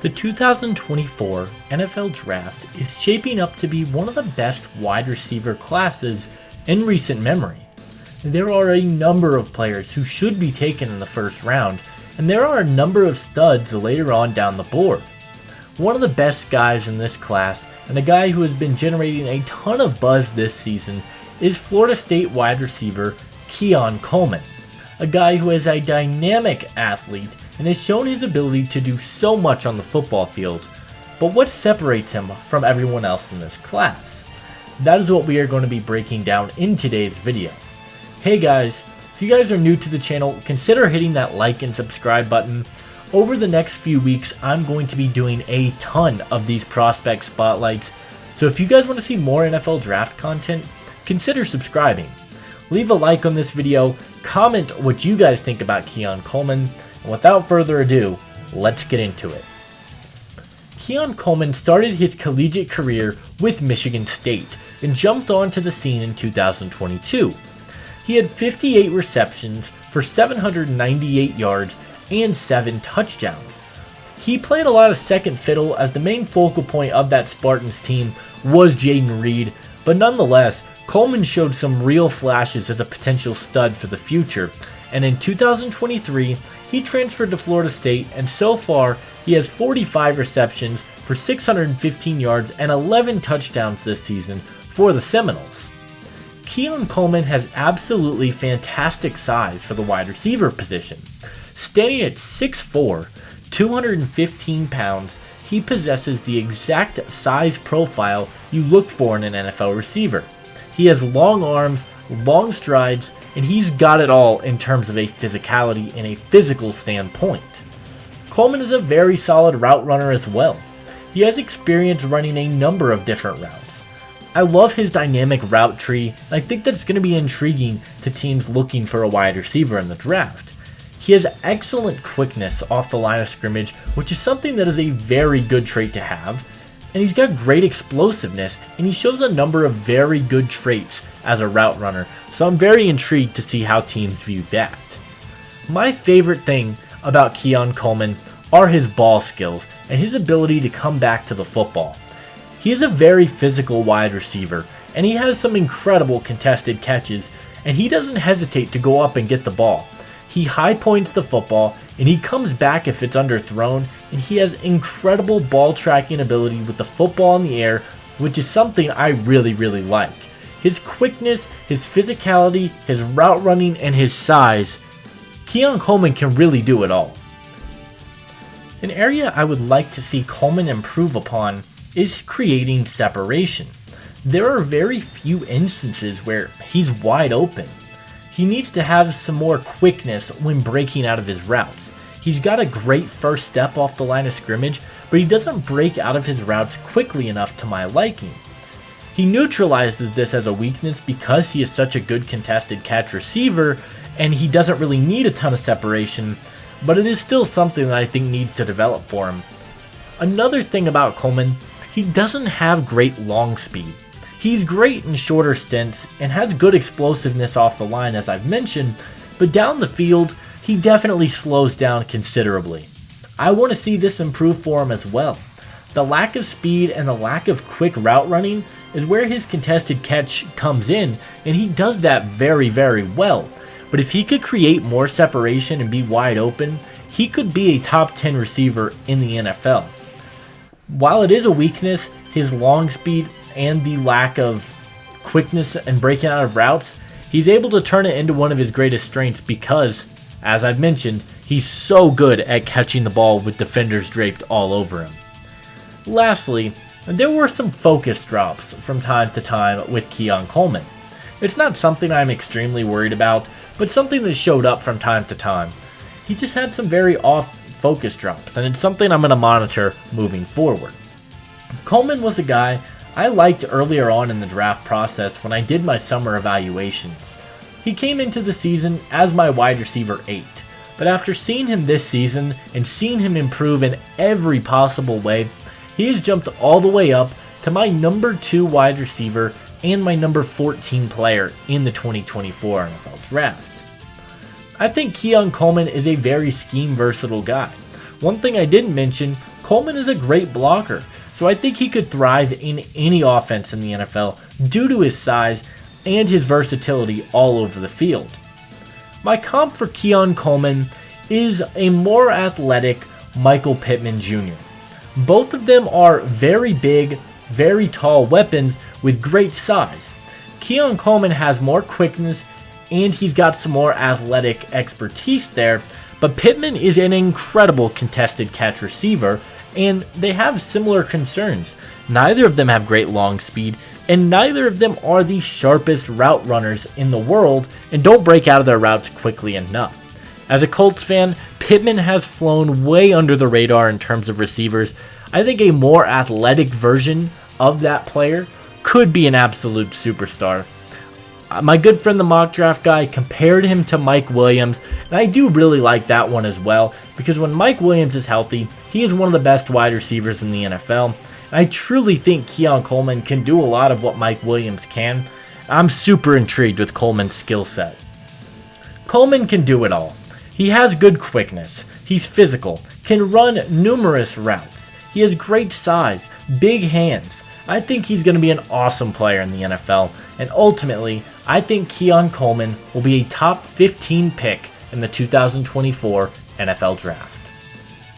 The 2024 NFL Draft is shaping up to be one of the best wide receiver classes in recent memory. There are a number of players who should be taken in the first round, and there are a number of studs later on down the board. One of the best guys in this class, and a guy who has been generating a ton of buzz this season, is Florida State wide receiver Keon Coleman, a guy who is a dynamic athlete and has shown his ability to do so much on the football field. But what separates him from everyone else in this class? That is what we are going to be breaking down in today's video. Hey guys, if you guys are new to the channel, consider hitting that like and subscribe button. Over the next few weeks, I'm going to be doing a ton of these prospect spotlights, so if you guys want to see more NFL draft content, consider subscribing. Leave a like on this video, comment what you guys think about Keon Coleman, and without further ado, let's get into it. Keon Coleman started his collegiate career with Michigan State and jumped onto the scene in 2022. He had 58 receptions for 798 yards and 7 touchdowns. He played a lot of second fiddle as the main focal point of that Spartans team was Jaden Reed, but nonetheless, Coleman showed some real flashes as a potential stud for the future, and in 2023, he transferred to Florida State, and so far, he has 45 receptions for 615 yards and 11 touchdowns this season for the Seminoles. Keon Coleman has absolutely fantastic size for the wide receiver position. Standing at 6'4", 215 pounds, he possesses the exact size profile you look for in an NFL receiver. He has long arms, long strides, and he's got it all in terms of a physicality and a physical standpoint. Coleman is a very solid route runner as well. He has experience running a number of different routes. I love his dynamic route tree, and I think that's going to be intriguing to teams looking for a wide receiver in the draft. He has excellent quickness off the line of scrimmage, which is something that is a very good trait to have, and he's got great explosiveness, and he shows a number of very good traits as a route runner, so I'm very intrigued to see how teams view that. My favorite thing about Keon Coleman are his ball skills and his ability to come back to the football. He is a very physical wide receiver, and he has some incredible contested catches, and he doesn't hesitate to go up and get the ball. He high points the football, and he comes back if it's underthrown, and he has incredible ball tracking ability with the football in the air, which is something I really like. His quickness, his physicality, his route running, and his size, Keon Coleman can really do it all. An area I would like to see Coleman improve upon is creating separation. There are very few instances where he's wide open. He needs to have some more quickness when breaking out of his routes. He's got a great first step off the line of scrimmage, but he doesn't break out of his routes quickly enough to my liking. He neutralizes this as a weakness because he is such a good contested catch receiver, and he doesn't really need a ton of separation, but it is still something that I think needs to develop for him. Another thing about Coleman, he doesn't have great long speed. He's great in shorter stints and has good explosiveness off the line, as I've mentioned, but down the field, he definitely slows down considerably. I want to see this improve for him as well. The lack of speed and the lack of quick route running is where his contested catch comes in, and he does that very well. But if he could create more separation and be wide open, he could be a top 10 receiver in the NFL. While it is a weakness, his long speed and the lack of quickness and breaking out of routes, he's able to turn it into one of his greatest strengths because, as I've mentioned, he's so good at catching the ball with defenders draped all over him. Lastly, there were some focus drops from time to time with Keon Coleman. It's not something I'm extremely worried about, but something that showed up from time to time. He just had some very off focus drops, and it's something I'm going to monitor moving forward. Coleman was a guy I liked earlier on in the draft process when I did my summer evaluations. He came into the season as my wide receiver 8, but after seeing him this season and seeing him improve in every possible way, he has jumped all the way up to my number 2 wide receiver and my number 14 player in the 2024 NFL Draft. I think Keon Coleman is a very scheme versatile guy. One thing I didn't mention Coleman is a great blocker, so I think he could thrive in any offense in the NFL due to his size and his versatility all over the field. My comp for Keon Coleman is a more athletic Michael Pittman Jr. Both of them are very big, very tall weapons with great size. Keon Coleman has more quickness and he's got some more athletic expertise there, but Pittman is an incredible contested catch receiver and they have similar concerns. Neither of them have great long speed, and neither of them are the sharpest route runners in the world and don't break out of their routes quickly enough. As a Colts fan, Pittman has flown way under the radar in terms of receivers. I think a more athletic version of that player could be an absolute superstar. My good friend the mock draft guy compared him to Mike Williams, and I do really like that one as well, because when Mike Williams is healthy, he is one of the best wide receivers in the NFL, and I truly think Keon Coleman can do a lot of what Mike Williams can. I'm super intrigued with Coleman's skill set. Coleman can do it all. He has good quickness, he's physical, can run numerous routes, he has great size, big hands. I think he's going to be an awesome player in the NFL, and ultimately, I think Keon Coleman will be a top 15 pick in the 2024 NFL Draft.